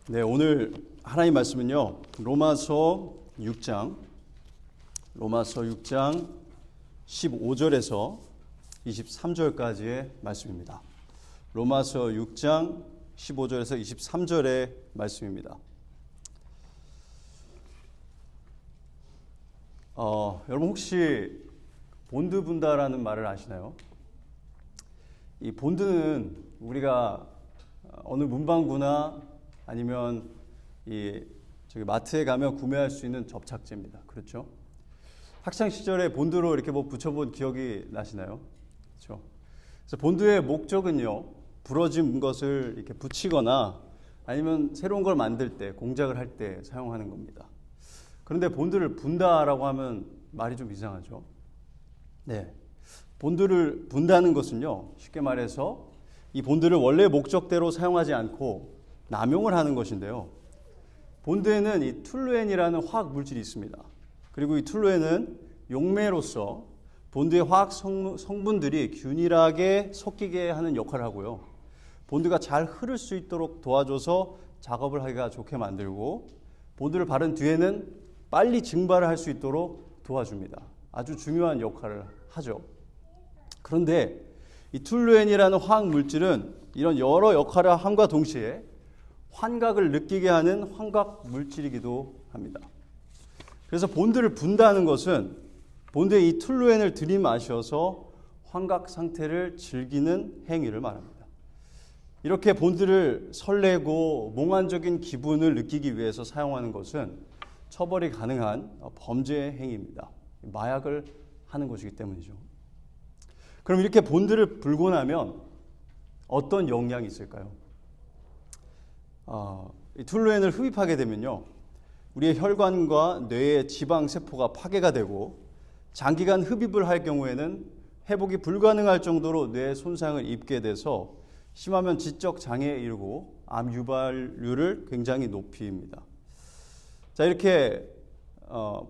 네, 오늘 하나님 말씀은요. 로마서 6장 15절에서 23절까지의 말씀입니다. 로마서 6장 15절에서 23절의 말씀입니다. 여러분 혹시 본드 분다라는 말을 아시나요? 이 본드는 우리가 어느 문방구나 아니면 저기 마트에 가면 구매할 수 있는 접착제입니다. 그렇죠? 학창 시절에 본드로 이렇게 붙여본 기억이 나시나요? 그렇죠? 그래서 본드의 목적은요, 부러진 것을 이렇게 붙이거나 아니면 새로운 걸 만들 때, 공작을 할 때 사용하는 겁니다. 그런데 본드를 분다라고 하면 말이 좀 이상하죠? 네. 본드를 분다는 것은요, 쉽게 말해서 이 본드를 원래 목적대로 사용하지 않고 남용을 하는 것인데요. 본드에는 이 툴루엔이라는 화학 물질이 있습니다. 그리고 이 툴루엔은 용매로서 본드의 화학 성분들이 균일하게 섞이게 하는 역할을 하고요. 본드가 잘 흐를 수 있도록 도와줘서 작업을 하기가 좋게 만들고, 본드를 바른 뒤에는 빨리 증발을 할 수 있도록 도와줍니다. 아주 중요한 역할을 하죠. 그런데 이 툴루엔이라는 화학 물질은 이런 여러 역할을 함과 동시에 환각을 느끼게 하는 환각 물질이기도 합니다. 그래서 본드를 분다는 것은 본드의 이 툴루엔을 들이마셔서 환각 상태를 즐기는 행위를 말합니다. 이렇게 본드를 설레고 몽환적인 기분을 느끼기 위해서 사용하는 것은 처벌이 가능한 범죄 행위입니다. 마약을 하는 것이기 때문이죠. 그럼 이렇게 본드를 불고 나면 어떤 영향이 있을까요? 이 툴루엔을 흡입하게 되면요, 우리의 혈관과 뇌의 지방 세포가 파괴가 되고, 장기간 흡입을 할 경우에는 회복이 불가능할 정도로 뇌 손상을 입게 돼서 심하면 지적 장애에 이르고 암 유발률을 굉장히 높입니다. 자, 이렇게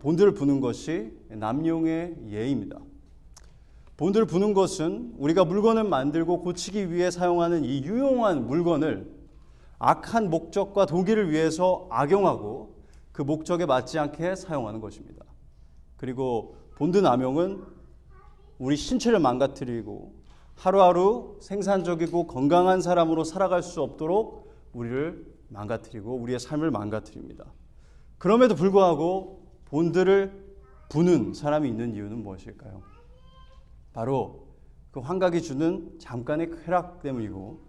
본드를 부는 것이 남용의 예입니다. 본드를 부는 것은 우리가 물건을 만들고 고치기 위해 사용하는 이 유용한 물건을 악한 목적과 도기를 위해서 악용하고 그 목적에 맞지 않게 사용하는 것입니다. 그리고 본드 남용은 우리 신체를 망가뜨리고 하루하루 생산적이고 건강한 사람으로 살아갈 수 없도록 우리를 망가뜨리고 우리의 삶을 망가뜨립니다. 그럼에도 불구하고 본드를 부는 사람이 있는 이유는 무엇일까요? 바로 그 환각이 주는 잠깐의 쾌락 때문이고,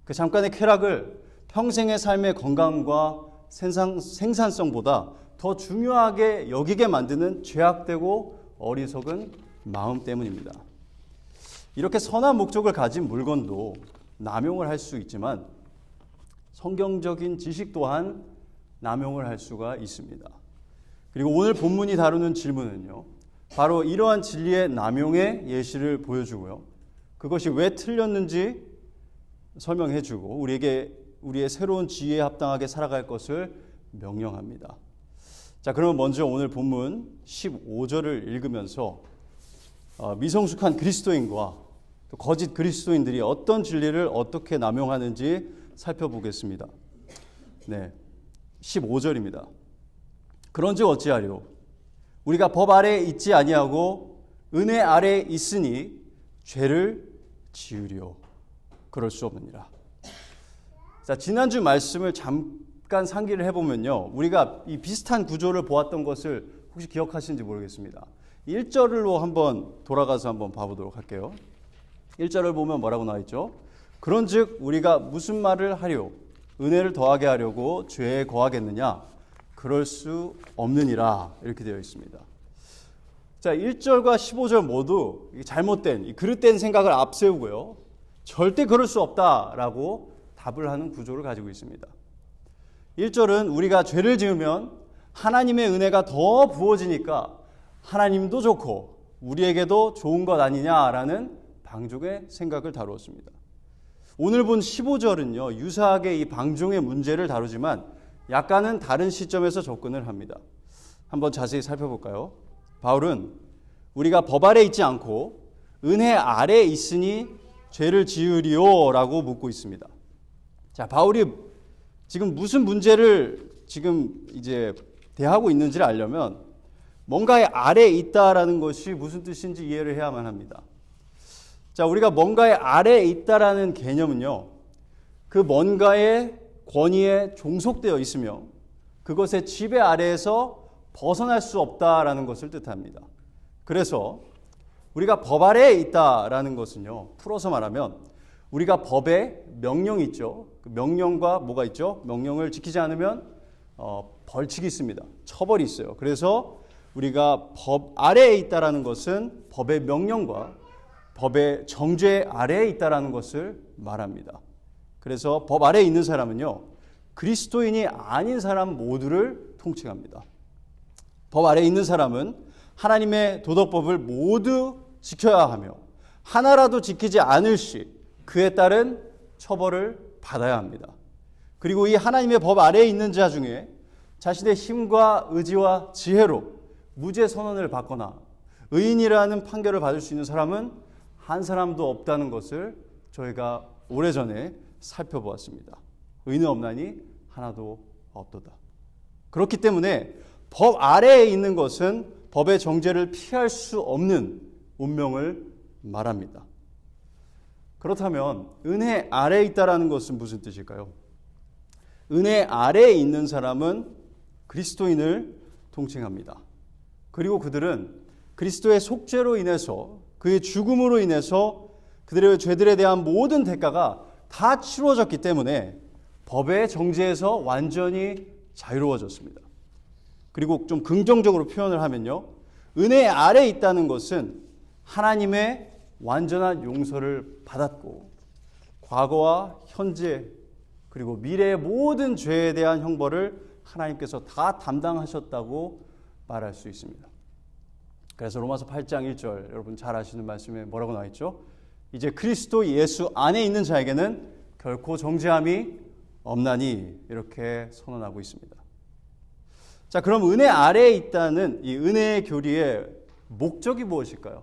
그 잠깐의 쾌락을 평생의 삶의 건강과 생산성보다 더 중요하게 여기게 만드는 죄악되고 어리석은 마음 때문입니다. 이렇게 선한 목적을 가진 물건도 남용을 할 수 있지만 성경적인 지식 또한 남용을 할 수가 있습니다. 그리고 오늘 본문이 다루는 질문은요, 바로 이러한 진리의 남용의 예시를 보여주고요, 그것이 왜 틀렸는지 설명해주고 우리의 새로운 지혜에 합당하게 살아갈 것을 명령합니다. 자, 그러면 먼저 오늘 본문 15절을 읽으면서 미성숙한 그리스도인과 또 거짓 그리스도인들이 어떤 진리를 어떻게 남용하는지 살펴보겠습니다. 네, 15절입니다. 그런즉 어찌하리요? 우리가 법 아래에 있지 아니하고 은혜 아래에 있으니 죄를 지으리요? 그럴 수 없느니라. 자, 지난주 말씀을 잠깐 상기를 해보면요, 우리가 이 비슷한 구조를 보았던 것을 혹시 기억하시는지 모르겠습니다. 1절로 한번 돌아가서 한번 봐보도록 할게요. 1절을 보면 뭐라고 나와 있죠? 그런즉 우리가 무슨 말을 하려? 은혜를 더하게 하려고 죄에 거하겠느냐? 그럴 수 없느니라. 이렇게 되어 있습니다. 자, 1절과 15절 모두 잘못된, 그릇된 생각을 앞세우고요, 절대 그럴 수 없다라고 답을 하는 구조를 가지고 있습니다. 1절은 우리가 죄를 지으면 하나님의 은혜가 더 부어지니까 하나님도 좋고 우리에게도 좋은 것 아니냐라는 방종의 생각을 다루었습니다. 오늘 본 15절은요, 유사하게 이 방종의 문제를 다루지만 약간은 다른 시점에서 접근을 합니다. 한번 자세히 살펴볼까요? 바울은 우리가 법 아래 있지 않고 은혜 아래에 있으니 죄를 지으리요? 라고 묻고 있습니다. 자, 바울이 지금 무슨 문제를 지금 이제 대하고 있는지를 알려면 뭔가의 아래에 있다라는 것이 무슨 뜻인지 이해를 해야만 합니다. 자, 우리가 뭔가의 아래에 있다라는 개념은요, 그 뭔가의 권위에 종속되어 있으며 그것의 지배 아래에서 벗어날 수 없다라는 것을 뜻합니다. 그래서 우리가 법 아래에 있다라는 것은요, 풀어서 말하면 우리가 법에 명령이 있죠. 그 명령과 뭐가 있죠? 명령을 지키지 않으면 벌칙이 있습니다. 처벌이 있어요. 그래서 우리가 법 아래에 있다라는 것은 법의 명령과 법의 정죄 아래에 있다라는 것을 말합니다. 그래서 법 아래에 있는 사람은요, 그리스도인이 아닌 사람 모두를 통칭합니다. 법 아래에 있는 사람은 하나님의 도덕법을 모두 지켜야 하며 하나라도 지키지 않을 시 그에 따른 처벌을 받아야 합니다. 그리고 이 하나님의 법 아래에 있는 자 중에 자신의 힘과 의지와 지혜로 무죄 선언을 받거나 의인이라는 판결을 받을 수 있는 사람은 한 사람도 없다는 것을 저희가 오래전에 살펴보았습니다. 의는 없나니 하나도 없도다. 그렇기 때문에 법 아래에 있는 것은 법의 정죄를 피할 수 없는 운명을 말합니다. 그렇다면 은혜 아래에 있다라는 것은 무슨 뜻일까요? 은혜 아래에 있는 사람은 그리스도인을 통칭합니다. 그리고 그들은 그리스도의 속죄로 인해서 그의 죽음으로 인해서 그들의 죄들에 대한 모든 대가가 다 치루어졌기 때문에 법의 정죄에서 완전히 자유로워졌습니다. 그리고 좀 긍정적으로 표현을 하면요, 은혜 아래에 있다는 것은 하나님의 완전한 용서를 받았고 과거와 현재 그리고 미래의 모든 죄에 대한 형벌을 하나님께서 다 담당하셨다고 말할 수 있습니다. 그래서 로마서 8장 1절 여러분 잘 아시는 말씀에 뭐라고 나와 있죠? 이제 그리스도 예수 안에 있는 자에게는 결코 정죄함이 없나니 이렇게 선언하고 있습니다. 자, 그럼 은혜 아래에 있다는 이 은혜의 교리의 목적이 무엇일까요?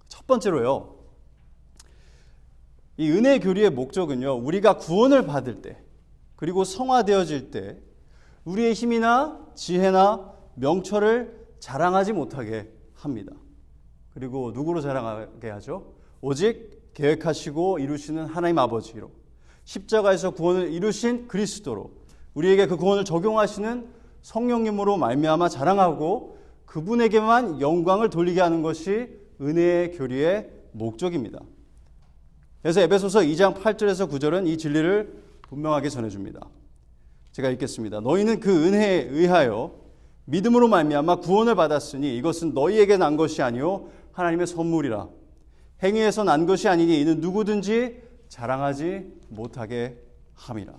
첫 번째로요, 이 은혜의 교리의 목적은요, 우리가 구원을 받을 때 그리고 성화되어질 때 우리의 힘이나 지혜나 명철을 자랑하지 못하게 합니다. 그리고 누구로 자랑하게 하죠? 오직 계획하시고 이루시는 하나님 아버지로, 십자가에서 구원을 이루신 그리스도로, 우리에게 그 구원을 적용하시는 성령님으로 말미암아 자랑하고 그분에게만 영광을 돌리게 하는 것이 은혜의 교리의 목적입니다. 그래서 에베소서 2장 8절에서 9절은 이 진리를 분명하게 전해줍니다. 제가 읽겠습니다. 너희는 그 은혜에 의하여 믿음으로 말미암아 구원을 받았으니 이것은 너희에게 난 것이 아니요 하나님의 선물이라. 행위에서 난 것이 아니니 이는 누구든지 자랑하지 못하게 함이라.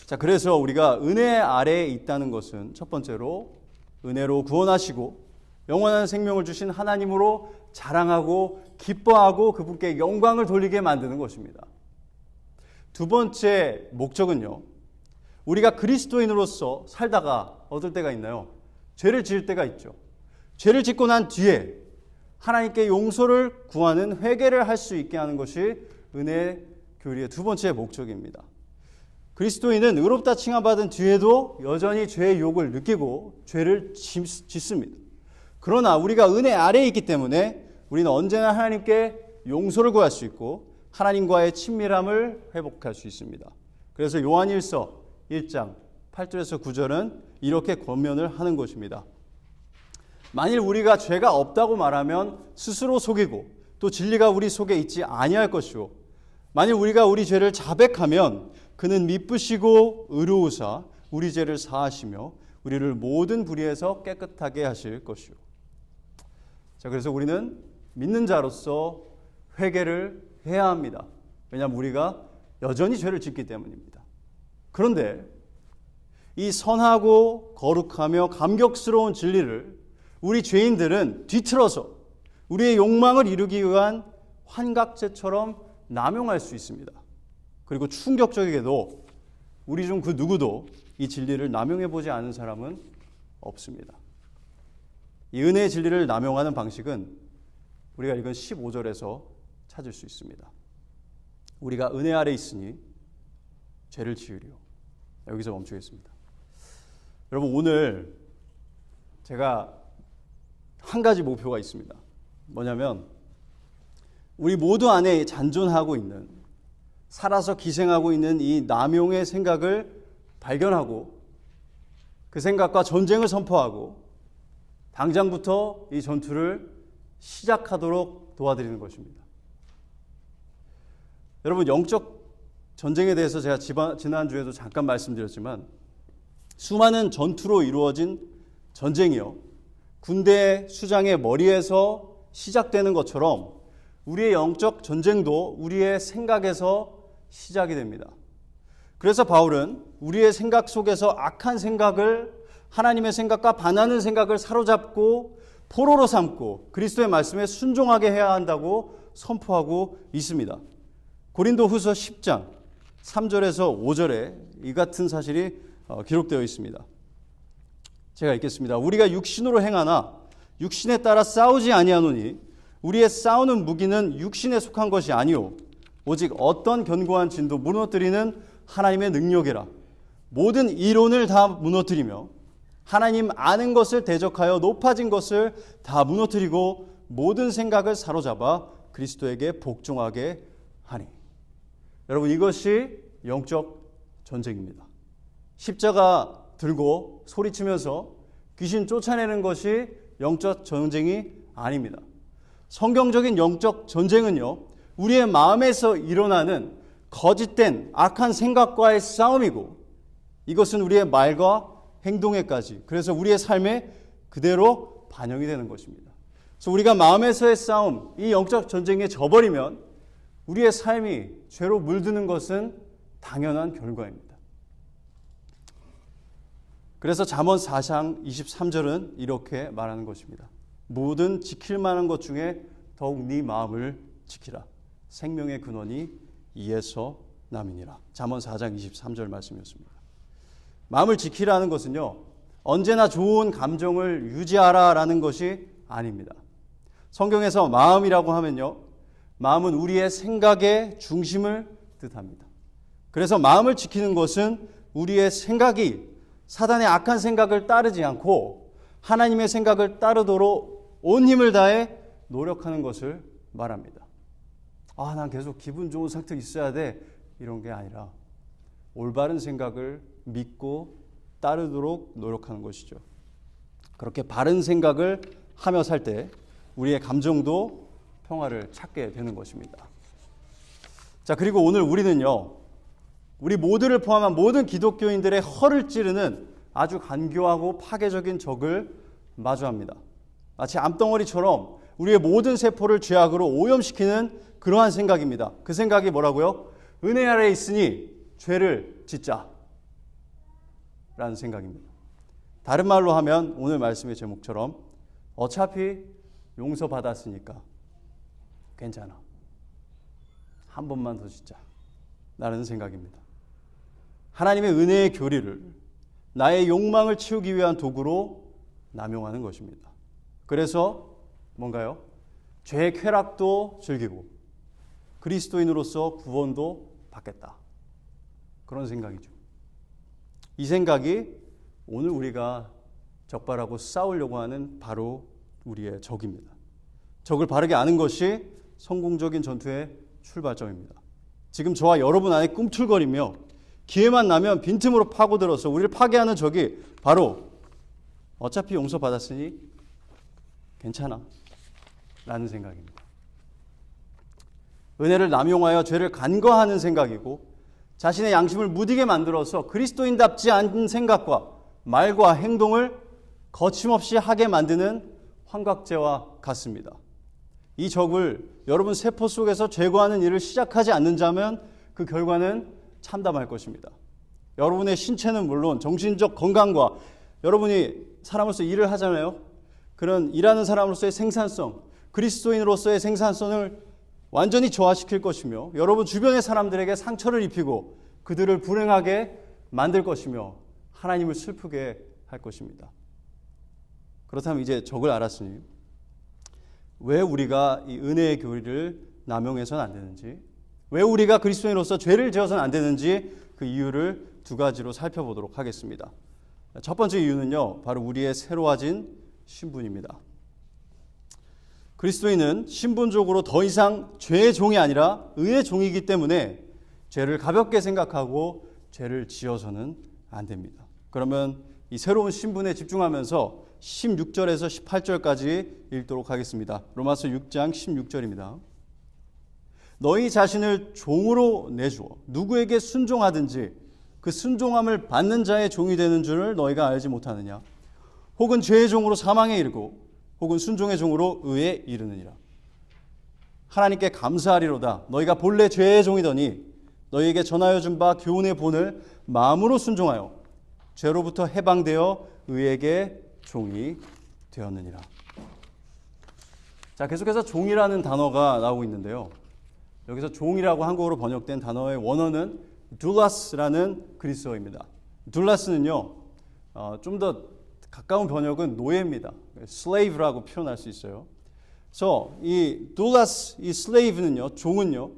자, 그래서 우리가 은혜 아래에 있다는 것은 첫 번째로 은혜로 구원하시고 영원한 생명을 주신 하나님으로 자랑하고 기뻐하고 그분께 영광을 돌리게 만드는 것입니다. 두 번째 목적은요, 우리가 그리스도인으로서 살다가 어떨 때가 있나요? 죄를 지을 때가 있죠. 죄를 짓고 난 뒤에 하나님께 용서를 구하는 회개를 할 수 있게 하는 것이 은혜 교리의 두 번째 목적입니다. 그리스도인은 의롭다 칭함받은 뒤에도 여전히 죄의 욕을 느끼고 죄를 짓습니다. 그러나 우리가 은혜 아래에 있기 때문에 우리는 언제나 하나님께 용서를 구할 수 있고 하나님과의 친밀함을 회복할 수 있습니다. 그래서 요한일서 1장 8절에서 9절은 이렇게 권면을 하는 것입니다. 만일 우리가 죄가 없다고 말하면 스스로 속이고 또 진리가 우리 속에 있지 아니할 것이요 만일 우리가 우리 죄를 자백하면 그는 미쁘시고 의로우사 우리 죄를 사하시며 우리를 모든 불의에서 깨끗하게 하실 것이요. 자, 그래서 우리는 믿는 자로서 회개를 해야 합니다. 왜냐하면 우리가 여전히 죄를 짓기 때문입니다. 그런데 이 선하고 거룩하며 감격스러운 진리를 우리 죄인들은 뒤틀어서 우리의 욕망을 이루기 위한 환각제처럼 남용할 수 있습니다. 그리고 충격적이게도 우리 중 그 누구도 이 진리를 남용해보지 않은 사람은 없습니다. 이 은혜의 진리를 남용하는 방식은 우리가 읽은 15절에서 찾을 수 있습니다. 우리가 은혜 아래 있으니 죄를 지으리요. 여기서 멈추겠습니다. 여러분, 오늘 제가 한 가지 목표가 있습니다. 뭐냐면 우리 모두 안에 잔존하고 있는, 살아서 기생하고 있는 이 남용의 생각을 발견하고 그 생각과 전쟁을 선포하고 당장부터 이 전투를 시작하도록 도와드리는 것입니다. 여러분, 영적 전쟁에 대해서 제가 지난주에도 잠깐 말씀드렸지만 수많은 전투로 이루어진 전쟁이요, 군대 수장의 머리에서 시작되는 것처럼 우리의 영적 전쟁도 우리의 생각에서 시작이 됩니다. 그래서 바울은 우리의 생각 속에서 악한 생각을, 하나님의 생각과 반하는 생각을 사로잡고 포로로 삼고 그리스도의 말씀에 순종하게 해야 한다고 선포하고 있습니다. 고린도후서 10장 3절에서 5절에 이 같은 사실이 기록되어 있습니다. 제가 읽겠습니다. 우리가 육신으로 행하나 육신에 따라 싸우지 아니하노니 우리의 싸우는 무기는 육신에 속한 것이 아니오 오직 어떤 견고한 진도 무너뜨리는 하나님의 능력이라. 모든 이론을 다 무너뜨리며 하나님 아는 것을 대적하여 높아진 것을 다 무너뜨리고 모든 생각을 사로잡아 그리스도에게 복종하게 하니. 여러분, 이것이 영적 전쟁입니다. 십자가 들고 소리치면서 귀신 쫓아내는 것이 영적 전쟁이 아닙니다. 성경적인 영적 전쟁은요, 우리의 마음에서 일어나는 거짓된 악한 생각과의 싸움이고 이것은 우리의 말과 행동에까지, 그래서 우리의 삶에 그대로 반영이 되는 것입니다. 그래서 우리가 마음에서의 싸움, 이 영적 전쟁에 져버리면 우리의 삶이 죄로 물드는 것은 당연한 결과입니다. 그래서 잠언 4장 23절은 이렇게 말하는 것입니다. 모든 지킬 만한 것 중에 더욱 네 마음을 지키라. 생명의 근원이 이에서 남이니라. 잠언 4장 23절 말씀이었습니다. 마음을 지키라는 것은요, 언제나 좋은 감정을 유지하라라는 것이 아닙니다. 성경에서 마음이라고 하면요, 마음은 우리의 생각의 중심을 뜻합니다. 그래서 마음을 지키는 것은 우리의 생각이 사단의 악한 생각을 따르지 않고 하나님의 생각을 따르도록 온 힘을 다해 노력하는 것을 말합니다. 난 계속 기분 좋은 상태에 있어야 돼, 이런 게 아니라 올바른 생각을 믿고 따르도록 노력하는 것이죠. 그렇게 바른 생각을 하며 살 때 우리의 감정도 평화를 찾게 되는 것입니다. 자, 그리고 오늘 우리는요, 우리 모두를 포함한 모든 기독교인들의 허를 찌르는 아주 간교하고 파괴적인 적을 마주합니다. 마치 암덩어리처럼 우리의 모든 세포를 죄악으로 오염시키는 그러한 생각입니다. 그 생각이 뭐라고요? 은혜 아래에 있으니 죄를 짓자 라는 생각입니다. 다른 말로 하면 오늘 말씀의 제목처럼 어차피 용서받았으니까 괜찮아, 한 번만 더 짓자 라는 생각입니다. 하나님의 은혜의 교리를 나의 욕망을 채우기 위한 도구로 남용하는 것입니다. 그래서 뭔가요? 죄의 쾌락도 즐기고 그리스도인으로서 구원도 받겠다, 그런 생각이죠. 이 생각이 오늘 우리가 적발하고 싸우려고 하는 바로 우리의 적입니다. 적을 바르게 아는 것이 성공적인 전투의 출발점입니다. 지금 저와 여러분 안에 꿈틀거리며 기회만 나면 빈틈으로 파고들어서 우리를 파괴하는 적이 바로 어차피 용서받았으니 괜찮아 라는 생각입니다. 은혜를 남용하여 죄를 간과하는 생각이고 자신의 양심을 무디게 만들어서 그리스도인답지 않은 생각과 말과 행동을 거침없이 하게 만드는 환각제와 같습니다. 이 적을 여러분 세포 속에서 제거하는 일을 시작하지 않는다면 그 결과는 참담할 것입니다. 여러분의 신체는 물론 정신적 건강과 여러분이 사람으로서 일을 하잖아요. 그런 일하는 사람으로서의 생산성, 그리스도인으로서의 생산성을 완전히 저하시킬 것이며 여러분 주변의 사람들에게 상처를 입히고 그들을 불행하게 만들 것이며 하나님을 슬프게 할 것입니다. 그렇다면 이제 적을 알았으니 왜 우리가 이 은혜의 교리를 남용해서는 안 되는지, 왜 우리가 그리스도인으로서 죄를 지어서는 안 되는지 그 이유를 두 가지로 살펴보도록 하겠습니다. 첫 번째 이유는요, 바로 우리의 새로워진 신분입니다. 그리스도인은 신분적으로 더 이상 죄의 종이 아니라 의의 종이기 때문에 죄를 가볍게 생각하고 죄를 지어서는 안 됩니다. 그러면 이 새로운 신분에 집중하면서 16절에서 18절까지 읽도록 하겠습니다. 로마서 6장 16절입니다. 너희 자신을 종으로 내주어 누구에게 순종하든지 그 순종함을 받는 자의 종이 되는 줄을 너희가 알지 못하느냐? 혹은 죄의 종으로 사망에 이르고 혹은 순종의 종으로 의에 이르느니라. 하나님께 감사하리로다. 너희가 본래 죄의 종이더니 너희에게 전하여 준 바 교훈의 본을 마음으로 순종하여 죄로부터 해방되어 의에게 종이 되었느니라. 자, 계속해서 종이라는 단어가 나오고 있는데요. 여기서 종이라고 한국어로 번역된 단어의 원어는 둘라스라는 그리스어입니다. 둘라스는요, 좀 더 가까운 번역은 노예입니다. slave라고 표현할 수 있어요. 그래서 이 둘라스, 이 slave는요, 종은요,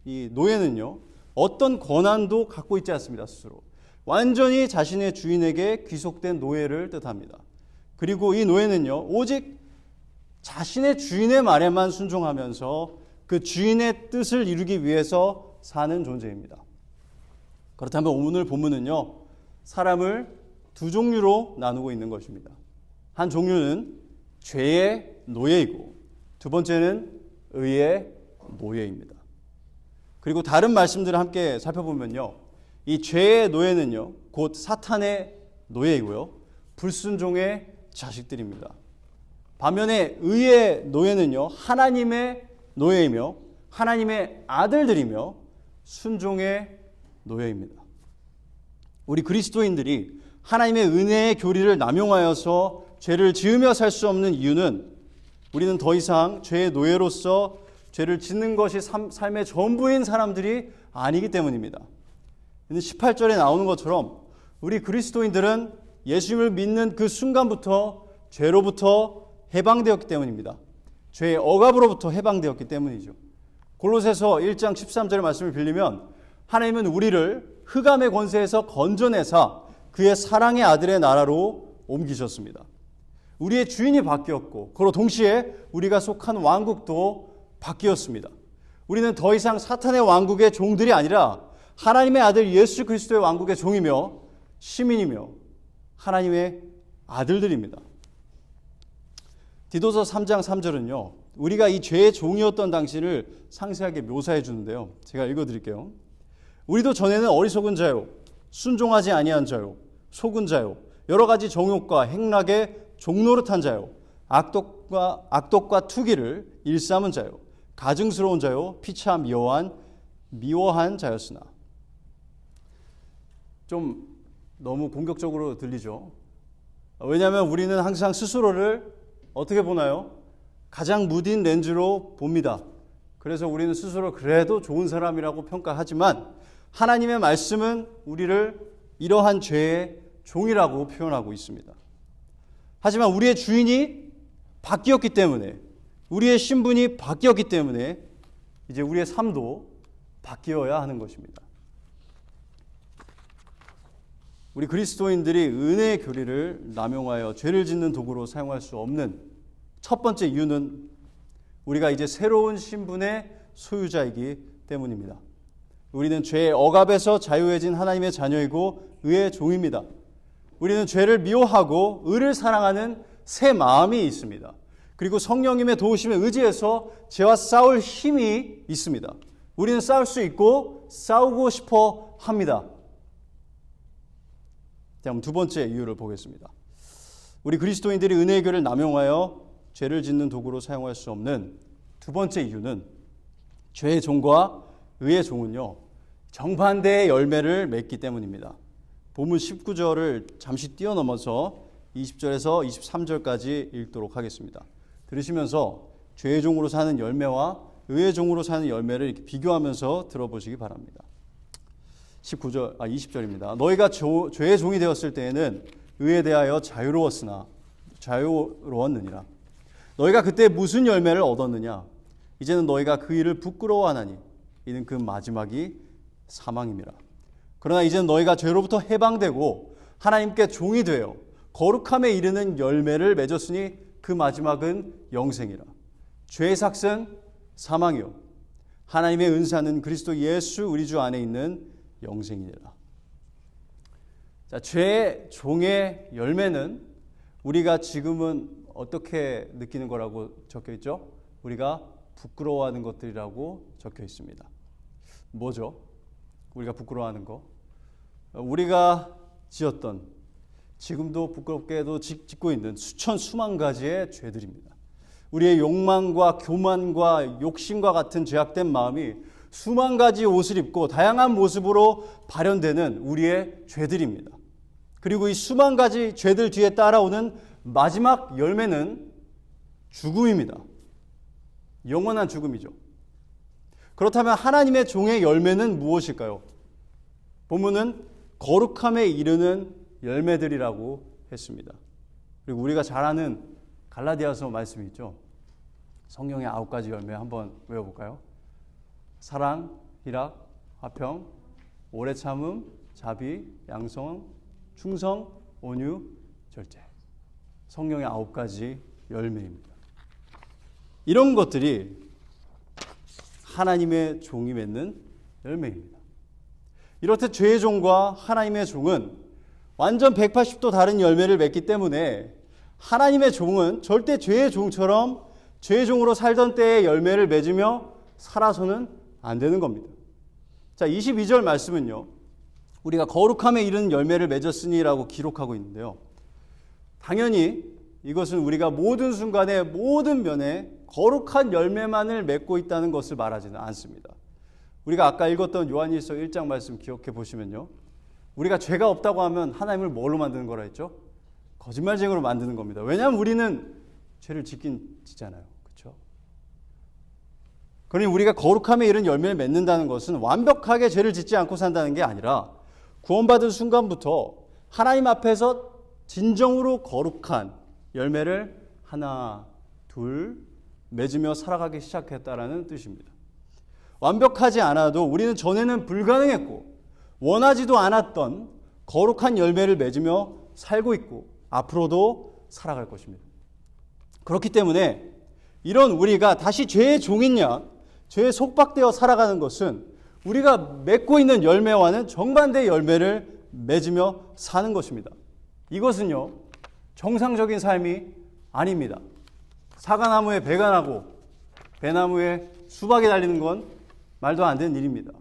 이 노예는요, 어떤 권한도 갖고 있지 않습니다, 스스로. 완전히 자신의 주인에게 귀속된 노예를 뜻합니다. 그리고 이 노예는요, 오직 자신의 주인의 말에만 순종하면서 그 주인의 뜻을 이루기 위해서 사는 존재입니다. 그렇다면 오늘 본문은요, 사람을 두 종류로 나누고 있는 것입니다. 한 종류는 죄의 노예이고 두 번째는 의의 노예입니다. 그리고 다른 말씀들을 함께 살펴보면요, 이 죄의 노예는요, 곧 사탄의 노예이고요, 불순종의 자식들입니다. 반면에 의의 노예는요, 하나님의 노예이며 하나님의 아들들이며 순종의 노예입니다. 우리 그리스도인들이 하나님의 은혜의 교리를 남용하여서 죄를 지으며 살 수 없는 이유는 우리는 더 이상 죄의 노예로서 죄를 짓는 것이 삶의 전부인 사람들이 아니기 때문입니다. 18절에 나오는 것처럼 우리 그리스도인들은 예수님을 믿는 그 순간부터 죄로부터 해방되었기 때문입니다. 죄의 억압으로부터 해방되었기 때문이죠. 골로새서 1장 13절의 말씀을 빌리면 하나님은 우리를 흑암의 권세에서 건져내사 그의 사랑의 아들의 나라로 옮기셨습니다. 우리의 주인이 바뀌었고 그로 동시에 우리가 속한 왕국도 바뀌었습니다. 우리는 더 이상 사탄의 왕국의 종들이 아니라 하나님의 아들 예수 그리스도의 왕국의 종이며 시민이며 하나님의 아들들입니다. 디도서 3장 3절은요, 우리가 이 죄의 종이었던 당시를 상세하게 묘사해 주는데요. 제가 읽어드릴게요. 우리도 전에는 어리석은 자요, 순종하지 아니한 자요, 속은 자요, 여러 가지 정욕과 행락에 종노릇한 자요, 악독과 투기를 일삼은 자요, 가증스러운 자요, 피차 미워한 자였으나. 좀 너무 공격적으로 들리죠. 왜냐하면 우리는 항상 스스로를 어떻게 보나요? 가장 무딘 렌즈로 봅니다. 그래서 우리는 스스로 그래도 좋은 사람이라고 평가하지만 하나님의 말씀은 우리를 이러한 죄의 종이라고 표현하고 있습니다. 하지만 우리의 주인이 바뀌었기 때문에, 우리의 신분이 바뀌었기 때문에 이제 우리의 삶도 바뀌어야 하는 것입니다. 우리 그리스도인들이 은혜의 교리를 남용하여 죄를 짓는 도구로 사용할 수 없는 첫 번째 이유는 우리가 이제 새로운 신분의 소유자이기 때문입니다. 우리는 죄의 억압에서 자유해진 하나님의 자녀이고 의의 종입니다. 우리는 죄를 미워하고 의를 사랑하는 새 마음이 있습니다. 그리고 성령님의 도우심에 의지해서 죄와 싸울 힘이 있습니다. 우리는 싸울 수 있고 싸우고 싶어 합니다. 다음 두 번째 이유를 보겠습니다. 우리 그리스도인들이 은혜의 교리를 남용하여 죄를 짓는 도구로 사용할 수 없는 두 번째 이유는 죄의 종과 의의 종은요, 정반대의 열매를 맺기 때문입니다. 본문 19절을 잠시 뛰어넘어서 20절에서 23절까지 읽도록 하겠습니다. 들으시면서 죄의 종으로 사는 열매와 의의 종으로 사는 열매를 이렇게 비교하면서 들어보시기 바랍니다. 20절입니다. 너희가 죄의 종이 되었을 때에는 의에 대하여 자유로웠느니라. 너희가 그때 무슨 열매를 얻었느냐? 이제는 너희가 그 일을 부끄러워하나니 이는 그 마지막이 사망임이라. 그러나 이제는 너희가 죄로부터 해방되고 하나님께 종이 되어 거룩함에 이르는 열매를 맺었으니 그 마지막은 영생이라. 죄의 삭은 사망이요 하나님의 은사는 그리스도 예수 우리 주 안에 있는 영생이라. 자, 죄의 종의 열매는 우리가 지금은 어떻게 느끼는 거라고 적혀 있죠? 우리가 부끄러워하는 것들이라고 적혀 있습니다. 뭐죠? 우리가 부끄러워하는 거. 우리가 지었던, 지금도 부끄럽게도 짓고 있는 수만 가지의 죄들입니다. 우리의 욕망과 교만과 욕심과 같은 죄악된 마음이 수만 가지 옷을 입고 다양한 모습으로 발현되는 우리의 죄들입니다. 그리고 이 수만 가지 죄들 뒤에 따라오는 마지막 열매는 죽음입니다. 영원한 죽음이죠. 그렇다면 하나님의 종의 열매는 무엇일까요? 본문은 거룩함에 이르는 열매들이라고 했습니다. 그리고 우리가 잘 아는 갈라디아서 말씀이 있죠. 성경의 9가지 열매 한번 외워볼까요? 사랑, 희락, 화평, 오래 참음, 자비, 양성, 충성, 온유, 절제. 성경의 9가지 열매입니다. 이런 것들이 하나님의 종이 맺는 열매입니다. 이렇듯 죄의 종과 하나님의 종은 완전 180도 다른 열매를 맺기 때문에 하나님의 종은 절대 죄의 종처럼 죄의 종으로 살던 때의 열매를 맺으며 살아서는 안 되는 겁니다. 자, 22절 말씀은요, 우리가 거룩함에 이르는 열매를 맺었으니라고 기록하고 있는데요. 당연히 이것은 우리가 모든 순간에 모든 면에 거룩한 열매만을 맺고 있다는 것을 말하지는 않습니다. 우리가 아까 읽었던 요한일서 1장 말씀 기억해 보시면요, 우리가 죄가 없다고 하면 하나님을 뭘로 만드는 거라 했죠? 거짓말쟁이로 만드는 겁니다. 왜냐하면 우리는 죄를 짓긴 짓잖아요. 그렇죠? 그러니 우리가 거룩함에 이른 열매를 맺는다는 것은 완벽하게 죄를 짓지 않고 산다는 게 아니라 구원받은 순간부터 하나님 앞에서 진정으로 거룩한 열매를 하나, 둘 맺으며 살아가기 시작했다라는 뜻입니다. 완벽하지 않아도 우리는 전에는 불가능했고 원하지도 않았던 거룩한 열매를 맺으며 살고 있고 앞으로도 살아갈 것입니다. 그렇기 때문에 이런 우리가 다시 죄의 종이냐, 죄에 속박되어 살아가는 것은 우리가 맺고 있는 열매와는 정반대의 열매를 맺으며 사는 것입니다. 이것은요, 정상적인 삶이 아닙니다. 사과나무에 배가 나고 배나무에 수박이 달리는 건 말도 안 되는 일입니다.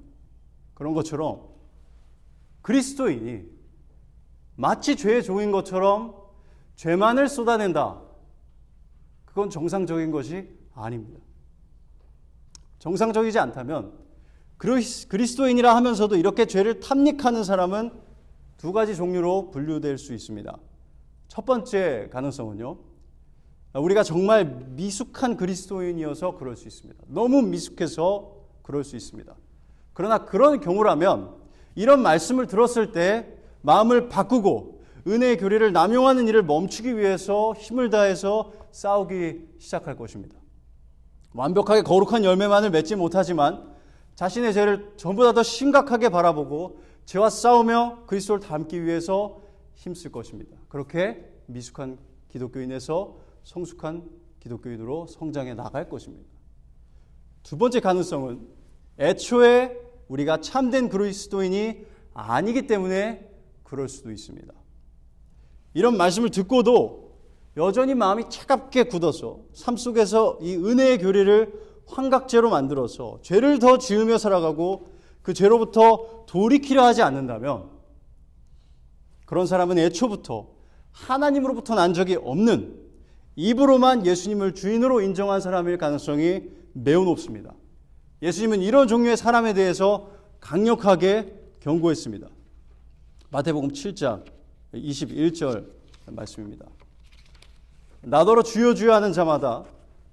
그런 것처럼 그리스도인이 마치 죄의 종인 것처럼 죄만을 쏟아낸다. 그건 정상적인 것이 아닙니다. 정상적이지 않다면 그리스도인이라 하면서도 이렇게 죄를 탐닉하는 사람은 두 가지 종류로 분류될 수 있습니다. 첫 번째 가능성은요, 우리가 정말 미숙한 그리스도인이어서 그럴 수 있습니다. 너무 미숙해서 그럴 수 있습니다. 그러나 그런 경우라면 이런 말씀을 들었을 때 마음을 바꾸고 은혜의 교리를 남용하는 일을 멈추기 위해서 힘을 다해서 싸우기 시작할 것입니다. 완벽하게 거룩한 열매만을 맺지 못하지만 자신의 죄를 전보다 더 심각하게 바라보고 죄와 싸우며 그리스도를 닮기 위해서 힘쓸 것입니다. 그렇게 미숙한 기독교인에서 성숙한 기독교인으로 성장해 나갈 것입니다. 두 번째 가능성은 애초에 우리가 참된 그리스도인이 아니기 때문에 그럴 수도 있습니다. 이런 말씀을 듣고도 여전히 마음이 차갑게 굳어서 삶 속에서 이 은혜의 교리를 환각죄로 만들어서 죄를 더 지으며 살아가고 그 죄로부터 돌이키려 하지 않는다면 그런 사람은 애초부터 하나님으로부터 난 적이 없는 입으로만 예수님을 주인으로 인정한 사람일 가능성이 매우 높습니다. 예수님은 이런 종류의 사람에 대해서 강력하게 경고했습니다. 마태복음 7장 21절 말씀입니다. 나더러 주여 주여 하는 자마다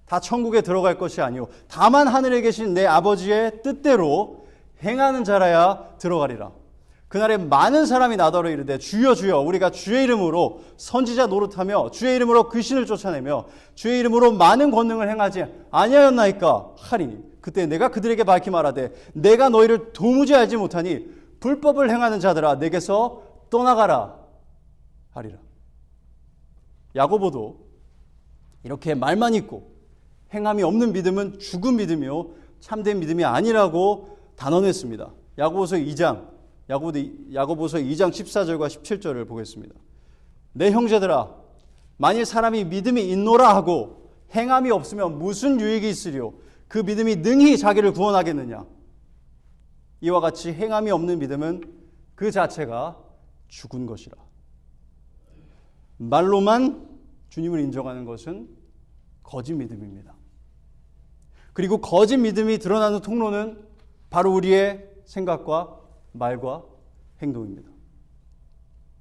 다 천국에 들어갈 것이 아니오 다만 하늘에 계신 내 아버지의 뜻대로 행하는 자라야 들어가리라. 그날에 많은 사람이 나더러 이르되 주여 주여 우리가 주의 이름으로 선지자 노릇하며 주의 이름으로 귀신을 쫓아내며 주의 이름으로 많은 권능을 행하지 아니하였나이까 하리니 그때 내가 그들에게 밝히 말하되 내가 너희를 도무지 알지 못하니 불법을 행하는 자들아 내게서 떠나가라 하리라. 야고보도 이렇게 말만 있고 행함이 없는 믿음은 죽은 믿음이요 참된 믿음이 아니라고 단언했습니다. 야고보서 2장 14절과 17절을 보겠습니다. 내 형제들아 만일 사람이 믿음이 있노라 하고 행함이 없으면 무슨 유익이 있으리요? 그 믿음이 능히 자기를 구원하겠느냐? 이와 같이 행함이 없는 믿음은 그 자체가 죽은 것이라. 말로만 주님을 인정하는 것은 거짓 믿음입니다. 그리고 거짓 믿음이 드러나는 통로는 바로 우리의 생각과 말과 행동입니다.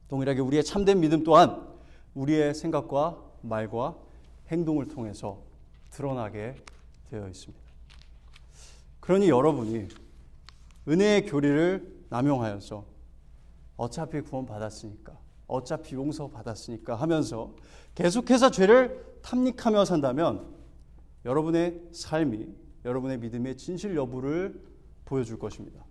동일하게 우리의 참된 믿음 또한 우리의 생각과 말과 행동을 통해서 드러나게 되어 있습니다. 그러니 여러분이 은혜의 교리를 남용하여서 어차피 구원받았으니까, 어차피 용서받았으니까 하면서 계속해서 죄를 탐닉하며 산다면 여러분의 삶이 여러분의 믿음의 진실 여부를 보여줄 것입니다.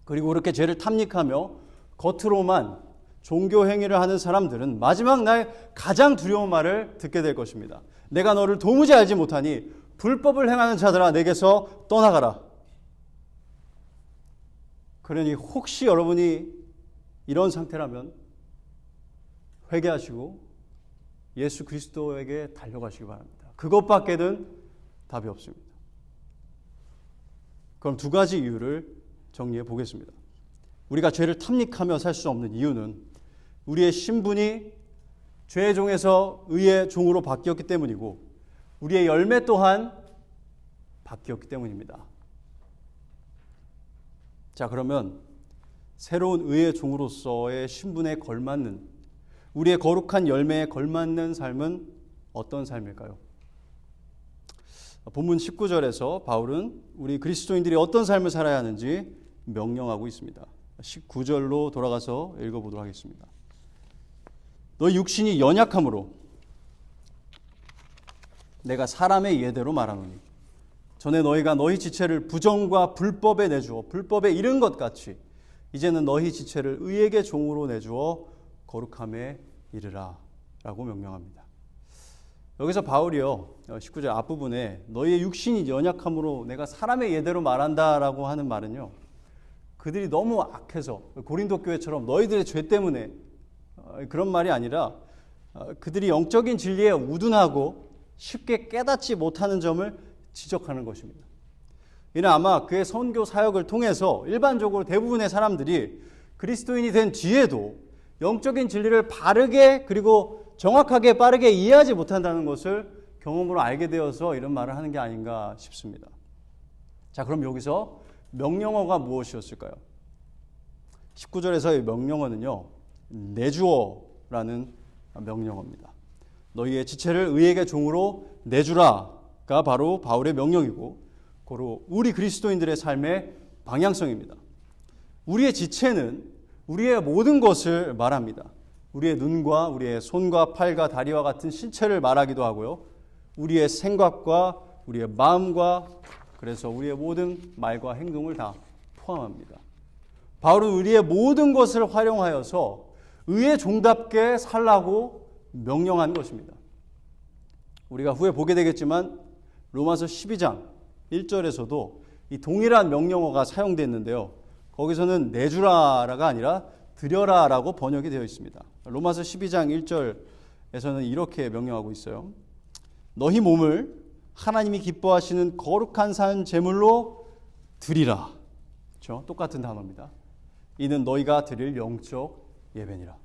그리고 그렇게 죄를 탐닉하며 겉으로만 종교 행위를 하는 사람들은 마지막 날 가장 두려운 말을 듣게 될 것입니다. 내가 너를 도무지 알지 못하니 불법을 행하는 자들아 내게서 떠나가라. 그러니 혹시 여러분이 이런 상태라면 회개하시고 예수 그리스도에게 달려가시기 바랍니다. 그것밖에는 답이 없습니다. 그럼 두 가지 이유를 정리해 보겠습니다. 우리가 죄를 탐닉하며 살 수 없는 이유는 우리의 신분이 죄의 종에서 의의 종으로 바뀌었기 때문이고 우리의 열매 또한 바뀌었기 때문입니다. 자, 그러면 새로운 의의 종으로서의 신분에 걸맞는 우리의 거룩한 열매에 걸맞는 삶은 어떤 삶일까요? 본문 19절에서 바울은 우리 그리스도인들이 어떤 삶을 살아야 하는지 명령하고 있습니다. 19절로 돌아가서 읽어보도록 하겠습니다. 너 육신이 연약함으로 내가 사람의 예대로 말하노니 전에 너희가 너희 지체를 부정과 불법에 내주어 불법에 이른 것 같이 이제는 너희 지체를 의에게 종으로 내주어 거룩함에 이르라 라고 명령합니다. 여기서 바울이요 19절 앞부분에 너희의 육신이 연약함으로 내가 사람의 예대로 말한다라고 하는 말은요 그들이 너무 악해서 고린도 교회처럼 너희들의 죄 때문에 그런 말이 아니라 그들이 영적인 진리에 우둔하고 쉽게 깨닫지 못하는 점을 지적하는 것입니다. 이는 아마 그의 선교 사역을 통해서 일반적으로 대부분의 사람들이 그리스도인이 된 뒤에도 영적인 진리를 바르게 그리고 정확하게 빠르게 이해하지 못한다는 것을 경험으로 알게 되어서 이런 말을 하는 게 아닌가 싶습니다. 자, 그럼 여기서 명령어가 무엇이었을까요? 19절에서의 명령어는요 내주어라는 명령어입니다. 너희의 지체를 의에게 종으로 내주라가 바로 바울의 명령이고 고로 우리 그리스도인들의 삶의 방향성입니다. 우리의 지체는 우리의 모든 것을 말합니다. 우리의 눈과 우리의 손과 팔과 다리와 같은 신체를 말하기도 하고요. 우리의 생각과 우리의 마음과 그래서 우리의 모든 말과 행동을 다 포함합니다. 바울은 우리의 모든 것을 활용하여서 의의 종답게 살라고 명령한 것입니다. 우리가 후에 보게 되겠지만 로마서 12장 1절에서도 이 동일한 명령어가 사용됐는데요. 거기서는 내주라가 아니라 드려라라고 번역이 되어 있습니다. 로마서 12장 1절에서는 이렇게 명령하고 있어요. 너희 몸을 하나님이 기뻐하시는 거룩한 산 제물로 드리라. 그렇죠? 똑같은 단어입니다. 이는 너희가 드릴 영적 예배니라.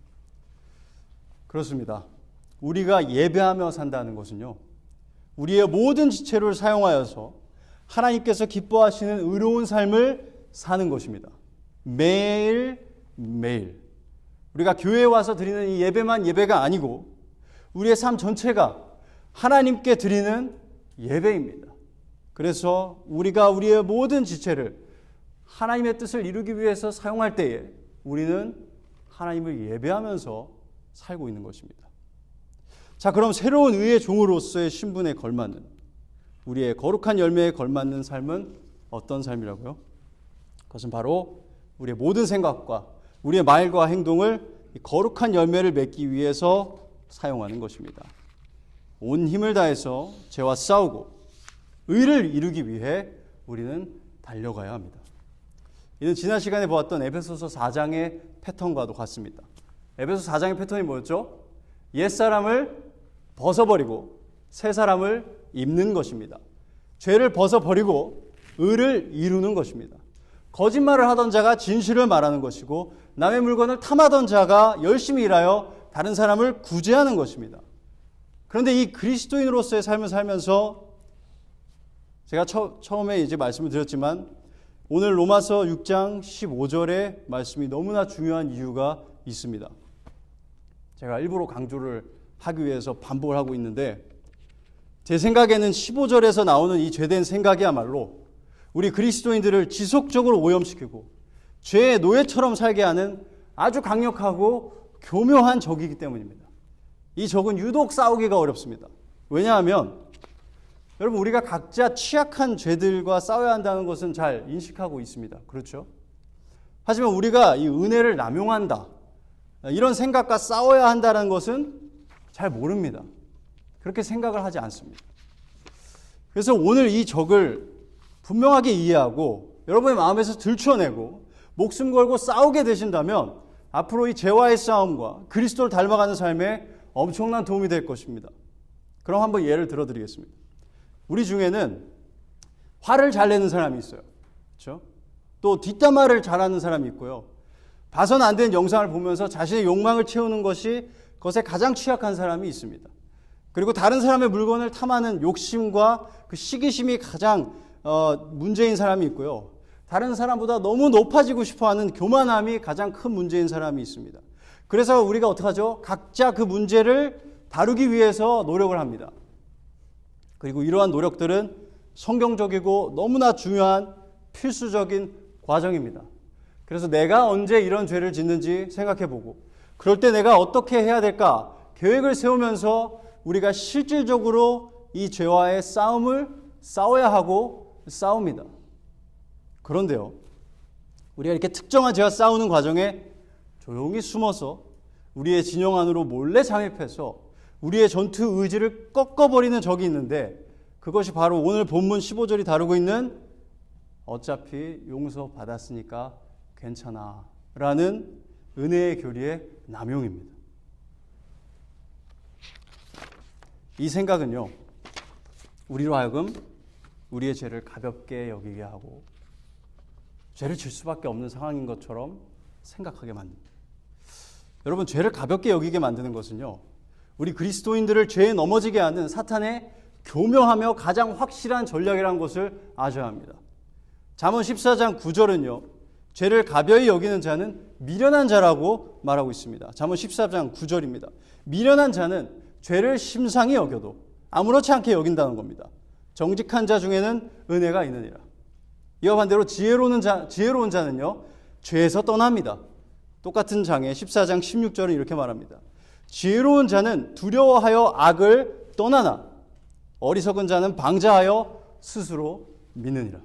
그렇습니다. 우리가 예배하며 산다는 것은요. 우리의 모든 지체를 사용하여서 하나님께서 기뻐하시는 의로운 삶을 사는 것입니다. 매일 우리가 교회에 와서 드리는 이 예배만 예배가 아니고 우리의 삶 전체가 하나님께 드리는 예배입니다. 그래서 우리가 우리의 모든 지체를 하나님의 뜻을 이루기 위해서 사용할 때에 우리는 하나님을 예배하면서 살고 있는 것입니다. 자, 그럼 새로운 의의 종으로서의 신분에 걸맞는 우리의 거룩한 열매에 걸맞는 삶은 어떤 삶이라고요? 그것은 바로 우리의 모든 생각과 우리의 말과 행동을 거룩한 열매를 맺기 위해서 사용하는 것입니다. 온 힘을 다해서 죄와 싸우고 의를 이루기 위해 우리는 달려가야 합니다. 이는 지난 시간에 보았던 에베소서 4장의 패턴과도 같습니다. 에베소 4장의 패턴이 뭐였죠? 옛사람을 벗어버리고 새 사람을 입는 것입니다. 죄를 벗어버리고 의를 이루는 것입니다. 거짓말을 하던 자가 진실을 말하는 것이고 남의 물건을 탐하던 자가 열심히 일하여 다른 사람을 구제하는 것입니다. 그런데 이 그리스도인으로서의 삶을 살면서 제가 처음에 이제 말씀을 드렸지만 오늘 로마서 6장 15절의 말씀이 너무나 중요한 이유가 있습니다. 제가 일부러 강조를 하기 위해서 반복을 하고 있는데 제 생각에는 15절에서 나오는 이 죄된 생각이야말로 우리 그리스도인들을 지속적으로 오염시키고 죄의 노예처럼 살게 하는 아주 강력하고 교묘한 적이기 때문입니다. 이 적은 유독 싸우기가 어렵습니다. 왜냐하면 여러분 우리가 각자 취약한 죄들과 싸워야 한다는 것은 잘 인식하고 있습니다. 그렇죠? 하지만 우리가 이 은혜를 남용한다 이런 생각과 싸워야 한다는 것은 잘 모릅니다. 그렇게 생각을 하지 않습니다. 그래서 오늘 이 적을 분명하게 이해하고 여러분의 마음에서 들춰내고 목숨 걸고 싸우게 되신다면 앞으로 이 죄와의 싸움과 그리스도를 닮아가는 삶에 엄청난 도움이 될 것입니다. 그럼 한번 예를 들어드리겠습니다. 우리 중에는 화를 잘 내는 사람이 있어요. 그렇죠? 또 뒷담화를 잘하는 사람이 있고요. 봐서는 안 되는 영상을 보면서 자신의 욕망을 채우는 것이 그것에 가장 취약한 사람이 있습니다. 그리고 다른 사람의 물건을 탐하는 욕심과 그 시기심이 가장 문제인 사람이 있고요. 다른 사람보다 너무 높아지고 싶어하는 교만함이 가장 큰 문제인 사람이 있습니다. 그래서 우리가 어떻게 하죠? 각자 그 문제를 다루기 위해서 노력을 합니다. 그리고 이러한 노력들은 성경적이고 너무나 중요한 필수적인 과정입니다. 그래서 내가 언제 이런 죄를 짓는지 생각해보고 그럴 때 내가 어떻게 해야 될까 계획을 세우면서 우리가 실질적으로 이 죄와의 싸움을 싸워야 하고 싸웁니다. 그런데요, 우리가 이렇게 특정한 죄와 싸우는 과정에 조용히 숨어서 우리의 진영 안으로 몰래 잠입해서 우리의 전투 의지를 꺾어버리는 적이 있는데 그것이 바로 오늘 본문 15절이 다루고 있는 어차피 용서받았으니까 괜찮아 라는 은혜의 교리의 남용입니다. 이 생각은요, 우리로 하여금 우리의 죄를 가볍게 여기게 하고 죄를 질 수밖에 없는 상황인 것처럼 생각하게 만듭니다. 여러분, 죄를 가볍게 여기게 만드는 것은요, 우리 그리스도인들을 죄에 넘어지게 하는 사탄의 교묘하며 가장 확실한 전략이라는 것을 아셔야 합니다. 잠언 14장 9절은요, 죄를 가벼이 여기는 자는 미련한 자라고 말하고 있습니다. 잠언 14장 9절입니다. 미련한 자는 죄를 심상히 여겨도 아무렇지 않게 여긴다는 겁니다. 정직한 자 중에는 은혜가 있느니라. 이와 반대로 지혜로운 자는요, 죄에서 떠납니다. 똑같은 장에 14장 16절은 이렇게 말합니다. 지혜로운 자는 두려워하여 악을 떠나나 어리석은 자는 방자하여 스스로 믿느니라.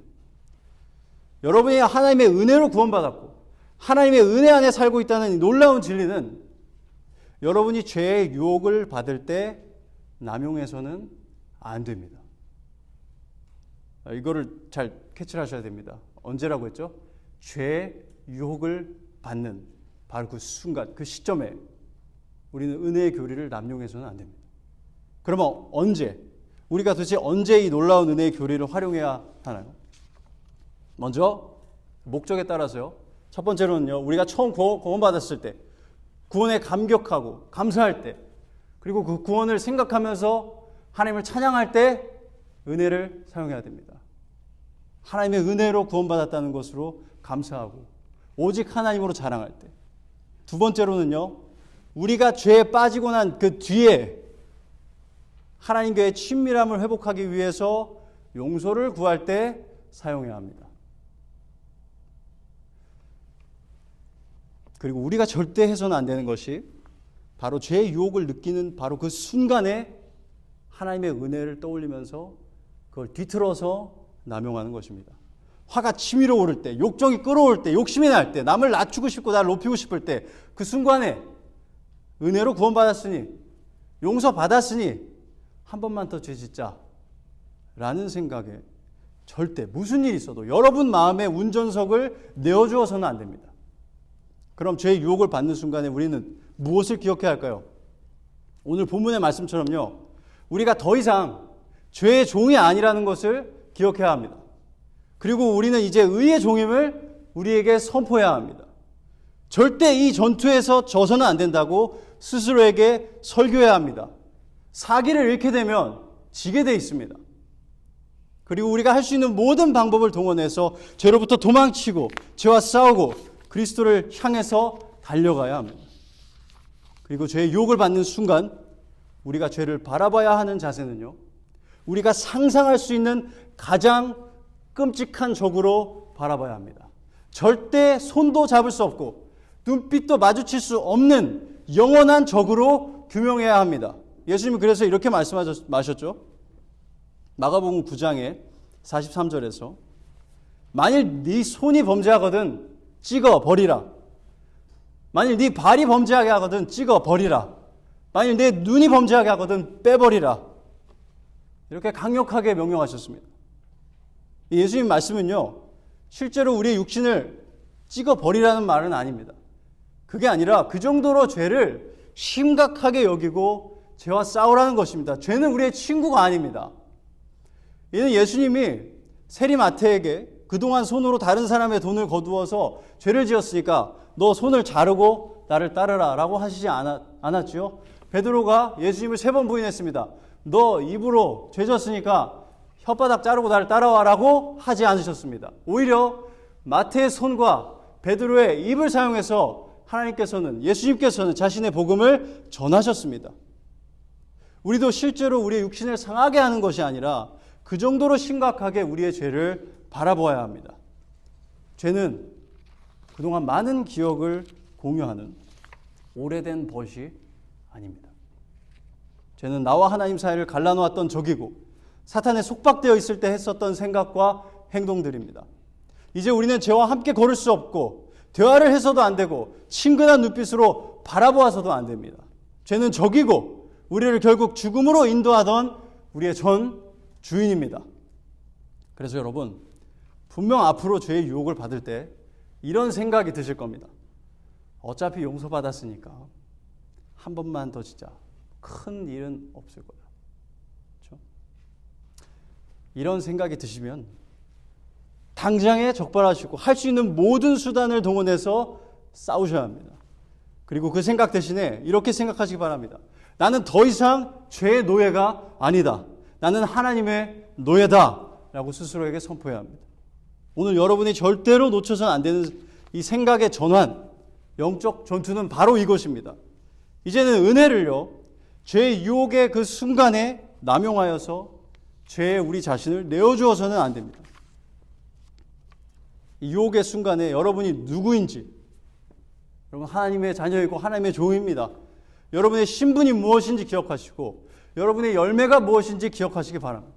여러분이 하나님의 은혜로 구원받았고 하나님의 은혜 안에 살고 있다는 이 놀라운 진리는 여러분이 죄의 유혹을 받을 때 남용해서는 안 됩니다. 이거를 잘 캐치를 하셔야 됩니다. 언제라고 했죠? 죄의 유혹을 받는 바로 그 순간, 그 시점에 우리는 은혜의 교리를 남용해서는 안 됩니다. 그러면 언제? 우리가 도대체 언제 이 놀라운 은혜의 교리를 활용해야 하나요? 먼저 목적에 따라서요. 첫 번째로는요, 우리가 처음 구원받았을 때, 구원에 감격하고 감사할 때, 그리고 그 구원을 생각하면서 하나님을 찬양할 때 은혜를 사용해야 됩니다. 하나님의 은혜로 구원받았다는 것으로 감사하고 오직 하나님으로 자랑할 때. 두 번째로는요, 우리가 죄에 빠지고 난 그 뒤에 하나님과의 친밀함을 회복하기 위해서 용서를 구할 때 사용해야 합니다. 그리고 우리가 절대 해서는 안 되는 것이 바로 죄의 유혹을 느끼는 바로 그 순간에 하나님의 은혜를 떠올리면서 그걸 뒤틀어서 남용하는 것입니다. 화가 치밀어 오를 때, 욕정이 끓어올 때, 욕심이 날 때, 남을 낮추고 싶고 나를 높이고 싶을 때, 그 순간에 은혜로 구원받았으니, 용서받았으니 한 번만 더 죄짓자 라는 생각에 절대 무슨 일이 있어도 여러분 마음의 운전석을 내어주어서는 안 됩니다. 그럼 죄의 유혹을 받는 순간에 우리는 무엇을 기억해야 할까요? 오늘 본문의 말씀처럼요, 우리가 더 이상 죄의 종이 아니라는 것을 기억해야 합니다. 그리고 우리는 이제 의의 종임을 우리에게 선포해야 합니다. 절대 이 전투에서 져서는 안 된다고 스스로에게 설교해야 합니다. 사기를 잃게 되면 지게 돼 있습니다. 그리고 우리가 할 수 있는 모든 방법을 동원해서 죄로부터 도망치고 죄와 싸우고 그리스도를 향해서 달려가야 합니다. 그리고 죄의 유혹을 받는 순간 우리가 죄를 바라봐야 하는 자세는요, 우리가 상상할 수 있는 가장 끔찍한 적으로 바라봐야 합니다. 절대 손도 잡을 수 없고 눈빛도 마주칠 수 없는 영원한 적으로 규명해야 합니다. 예수님이 그래서 이렇게 말씀하셨죠. 마가복음 9장에 43절에서 만일 네 손이 범죄하거든 찍어 버리라. 만일 네 발이 범죄하게 하거든 찍어 버리라. 만일 내 눈이 범죄하게 하거든 빼버리라. 이렇게 강력하게 명령하셨습니다. 예수님 말씀은요, 실제로 우리의 육신을 찍어 버리라는 말은 아닙니다. 그게 아니라 그 정도로 죄를 심각하게 여기고 죄와 싸우라는 것입니다. 죄는 우리의 친구가 아닙니다. 이는 예수님이 세리마태에게 그동안 손으로 다른 사람의 돈을 거두어서 죄를 지었으니까 너 손을 자르고 나를 따르라 라고 하시지 않았죠. 베드로가 예수님을 3번 부인했습니다. 너 입으로 죄 졌으니까 혓바닥 자르고 나를 따라와라고 하지 않으셨습니다. 오히려 마태의 손과 베드로의 입을 사용해서 예수님께서는 자신의 복음을 전하셨습니다. 우리도 실제로 우리의 육신을 상하게 하는 것이 아니라 그 정도로 심각하게 우리의 죄를 바라보아야 합니다. 죄는 그동안 많은 기억을 공유하는 오래된 벗이 아닙니다. 죄는 나와 하나님 사이를 갈라놓았던 적이고 사탄에 속박되어 있을 때 했었던 생각과 행동들입니다. 이제 우리는 죄와 함께 걸을 수 없고 대화를 해서도 안 되고 친근한 눈빛으로 바라보아서도 안 됩니다. 죄는 적이고 우리를 결국 죽음으로 인도하던 우리의 전 주인입니다. 그래서 여러분, 분명 앞으로 죄의 유혹을 받을 때 이런 생각이 드실 겁니다. 어차피 용서받았으니까 한 번만 더 진짜 큰 일은 없을 거야. 그렇죠? 이런 생각이 드시면 당장에 적발하시고 할 수 있는 모든 수단을 동원해서 싸우셔야 합니다. 그리고 그 생각 대신에 이렇게 생각하시기 바랍니다. 나는 더 이상 죄의 노예가 아니다. 나는 하나님의 노예다 라고 스스로에게 선포해야 합니다. 오늘 여러분이 절대로 놓쳐서는 안 되는 이 생각의 전환, 영적 전투는 바로 이것입니다. 이제는 은혜를요, 죄의 유혹의 그 순간에 남용하여서 죄에 우리 자신을 내어주어서는 안 됩니다. 이 유혹의 순간에 여러분이 누구인지, 여러분 하나님의 자녀이고 하나님의 종입니다. 여러분의 신분이 무엇인지 기억하시고 여러분의 열매가 무엇인지 기억하시기 바랍니다.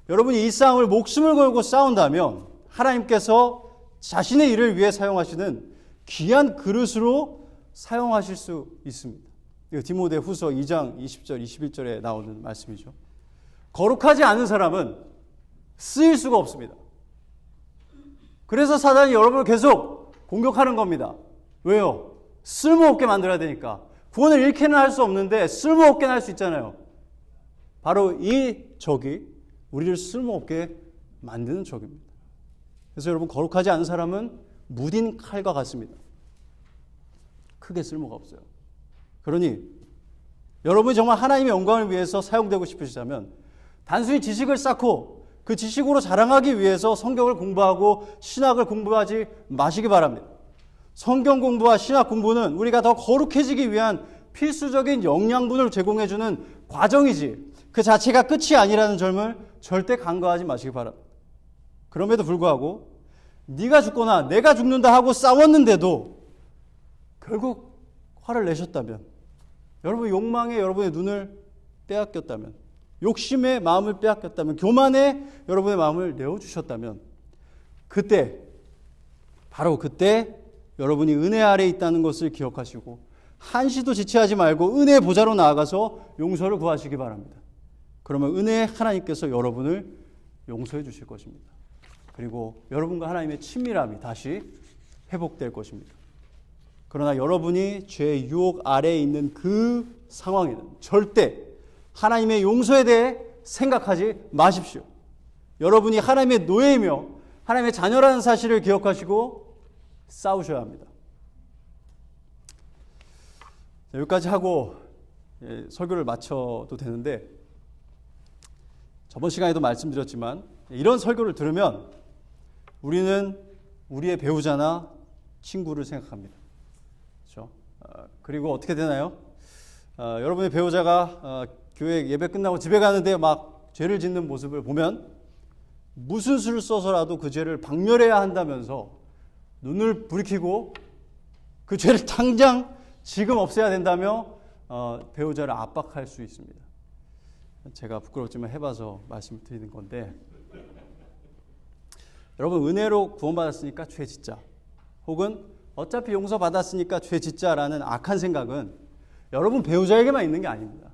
여러분이 이 싸움을 목숨을 걸고 싸운다면 하나님께서 자신의 일을 위해 사용하시는 귀한 그릇으로 사용하실 수 있습니다. 이거 디모데 후서 2장 20절 21절에 나오는 말씀이죠. 거룩하지 않은 사람은 쓰일 수가 없습니다. 그래서 사단이 여러분을 계속 공격하는 겁니다. 왜요? 쓸모없게 만들어야 되니까. 구원을 잃게는 할 수 없는데 쓸모없게는 할 수 있잖아요. 바로 이 적이 우리를 쓸모없게 만드는 적입니다. 그래서 여러분, 거룩하지 않은 사람은 무딘 칼과 같습니다. 크게 쓸모가 없어요. 그러니 여러분이 정말 하나님의 영광을 위해서 사용되고 싶으시다면 단순히 지식을 쌓고 그 지식으로 자랑하기 위해서 성경을 공부하고 신학을 공부하지 마시기 바랍니다. 성경 공부와 신학 공부는 우리가 더 거룩해지기 위한 필수적인 영양분을 제공해주는 과정이지 그 자체가 끝이 아니라는 점을 절대 간과하지 마시기 바랍니다. 그럼에도 불구하고 네가 죽거나 내가 죽는다 하고 싸웠는데도 결국 화를 내셨다면, 여러분의 욕망에 여러분의 눈을 빼앗겼다면, 욕심의 마음을 빼앗겼다면, 교만에 여러분의 마음을 내어주셨다면 그때, 바로 그때 여러분이 은혜 아래에 있다는 것을 기억하시고 한시도 지체하지 말고 은혜의 보좌로 나아가서 용서를 구하시기 바랍니다. 그러면 은혜의 하나님께서 여러분을 용서해 주실 것입니다. 그리고 여러분과 하나님의 친밀함이 다시 회복될 것입니다. 그러나 여러분이 죄의 유혹 아래에 있는 그 상황에는 절대 하나님의 용서에 대해 생각하지 마십시오. 여러분이 하나님의 노예이며 하나님의 자녀라는 사실을 기억하시고 싸우셔야 합니다. 여기까지 하고 설교를 마쳐도 되는데, 저번 시간에도 말씀드렸지만 이런 설교를 들으면 우리는 우리의 배우자나 친구를 생각합니다. 그렇죠? 그리고 어떻게 되나요? 여러분의 배우자가 교회 예배 끝나고 집에 가는데 막 죄를 짓는 모습을 보면 무슨 수를 써서라도 그 죄를 박멸해야 한다면서 눈을 부리키고 그 죄를 당장 지금 없애야 된다며 배우자를 압박할 수 있습니다. 제가 부끄럽지만 해봐서 말씀을 드리는 건데, 여러분, 은혜로 구원받았으니까 죄 짓자, 혹은 어차피 용서받았으니까 죄 짓자라는 악한 생각은 여러분 배우자에게만 있는 게 아닙니다.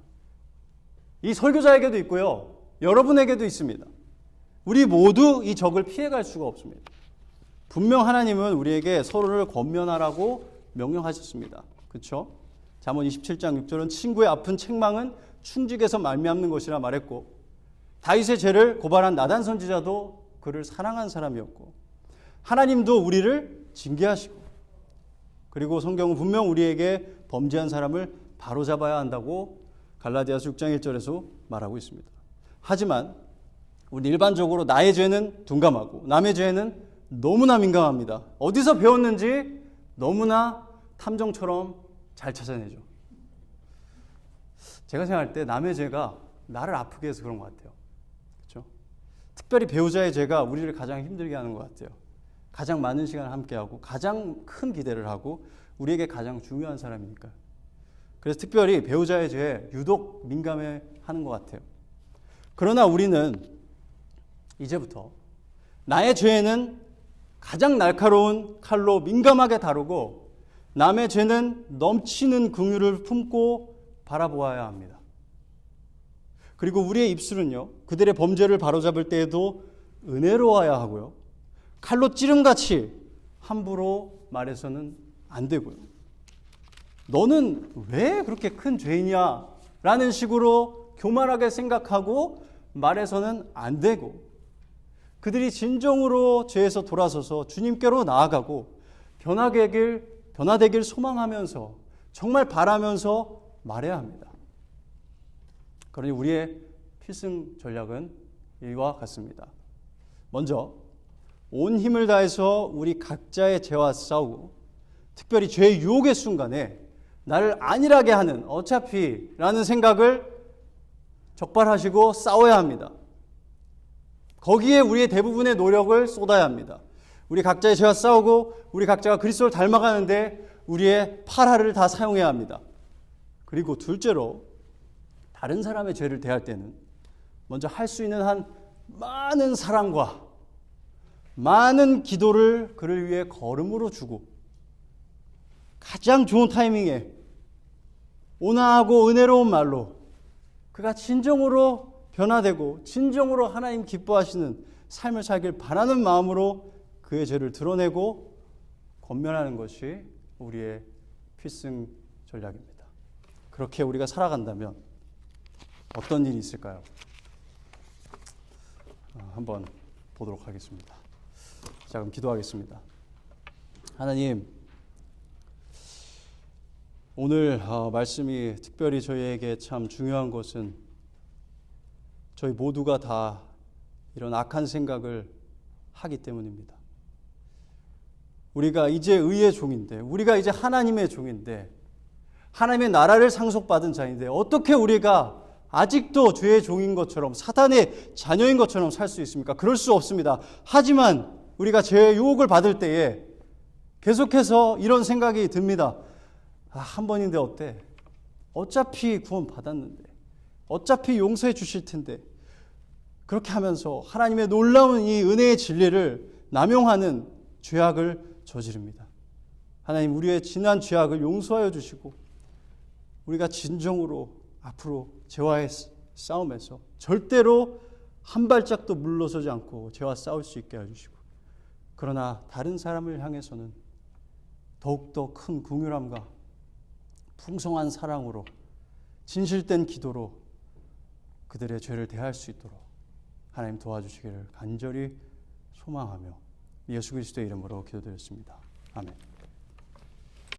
이 설교자에게도 있고요, 여러분에게도 있습니다. 우리 모두 이 적을 피해갈 수가 없습니다. 분명 하나님은 우리에게 서로를 권면하라고 명령하셨습니다. 그렇죠? 잠언 27장 6절은 친구의 아픈 책망은 충직에서 말미암는 것이라 말했고, 다윗의 죄를 고발한 나단 선지자도 그를 사랑한 사람이었고, 하나님도 우리를 징계하시고, 그리고 성경은 분명 우리에게 범죄한 사람을 바로잡아야 한다고 갈라디아서 6장 1절에서 말하고 있습니다. 하지만 우리 일반적으로 나의 죄는 둔감하고 남의 죄는 너무나 민감합니다. 어디서 배웠는지 너무나 탐정처럼 잘 찾아내죠. 제가 생각할 때 남의 죄가 나를 아프게 해서 그런 것 같아요. 그렇죠? 특별히 배우자의 죄가 우리를 가장 힘들게 하는 것 같아요. 가장 많은 시간을 함께하고 가장 큰 기대를 하고 우리에게 가장 중요한 사람이니까. 그래서 특별히 배우자의 죄에 유독 민감해 하는 것 같아요. 그러나 우리는 이제부터 나의 죄는 가장 날카로운 칼로 민감하게 다루고 남의 죄는 넘치는 긍휼을 품고 바라보아야 합니다. 그리고 우리의 입술은요, 그들의 범죄를 바로잡을 때에도 은혜로워야 하고요, 칼로 찌름같이 함부로 말해서는 안 되고요. 너는 왜 그렇게 큰 죄이냐? 라는 식으로 교만하게 생각하고 말해서는 안 되고, 그들이 진정으로 죄에서 돌아서서 주님께로 나아가고 변화되길 소망하면서 정말 바라면서 말해야 합니다. 그러니 우리의 필승 전략은 이와 같습니다. 먼저 온 힘을 다해서 우리 각자의 죄와 싸우고, 특별히 죄의 유혹의 순간에 나를 안일하게 하는 어차피 라는 생각을 적발하시고 싸워야 합니다. 거기에 우리의 대부분의 노력을 쏟아야 합니다. 우리 각자의 죄와 싸우고 우리 각자가 그리스도를 닮아가는데 우리의 팔알을 다 사용해야 합니다. 그리고 둘째로 다른 사람의 죄를 대할 때는 먼저 할 수 있는 한 많은 사랑과 많은 기도를 그를 위해 걸음으로 주고, 가장 좋은 타이밍에 온화하고 은혜로운 말로 그가 진정으로 변화되고 진정으로 하나님 기뻐하시는 삶을 살길 바라는 마음으로 그의 죄를 드러내고 권면하는 것이 우리의 필승 전략입니다. 그렇게 우리가 살아간다면 어떤 일이 있을까요? 한번 보도록 하겠습니다. 자, 그럼 기도하겠습니다. 하나님, 오늘 말씀이 특별히 저희에게 참 중요한 것은 저희 모두가 다 이런 악한 생각을 하기 때문입니다. 우리가 이제 의의 종인데, 우리가 이제 하나님의 종인데, 하나님의 나라를 상속받은 자인데 어떻게 우리가 아직도 죄의 종인 것처럼, 사탄의 자녀인 것처럼 살 수 있습니까? 그럴 수 없습니다. 하지만 우리가 죄의 유혹을 받을 때에 계속해서 이런 생각이 듭니다. 한 번인데 어때? 어차피 구원 받았는데, 어차피 용서해 주실 텐데, 그렇게 하면서 하나님의 놀라운 이 은혜의 진리를 남용하는 죄악을 저지릅니다. 하나님, 우리의 지난 죄악을 용서하여 주시고 우리가 진정으로 앞으로 죄와의 싸움에서 절대로 한 발짝도 물러서지 않고 죄와 싸울 수 있게 해주시고, 그러나 다른 사람을 향해서는 더욱더 큰 긍휼함과 풍성한 사랑으로 진실된 기도로 그들의 죄를 대할 수 있도록 하나님 도와주시기를 간절히 소망하며 예수 그리스도의 이름으로 기도드렸습니다. 아멘.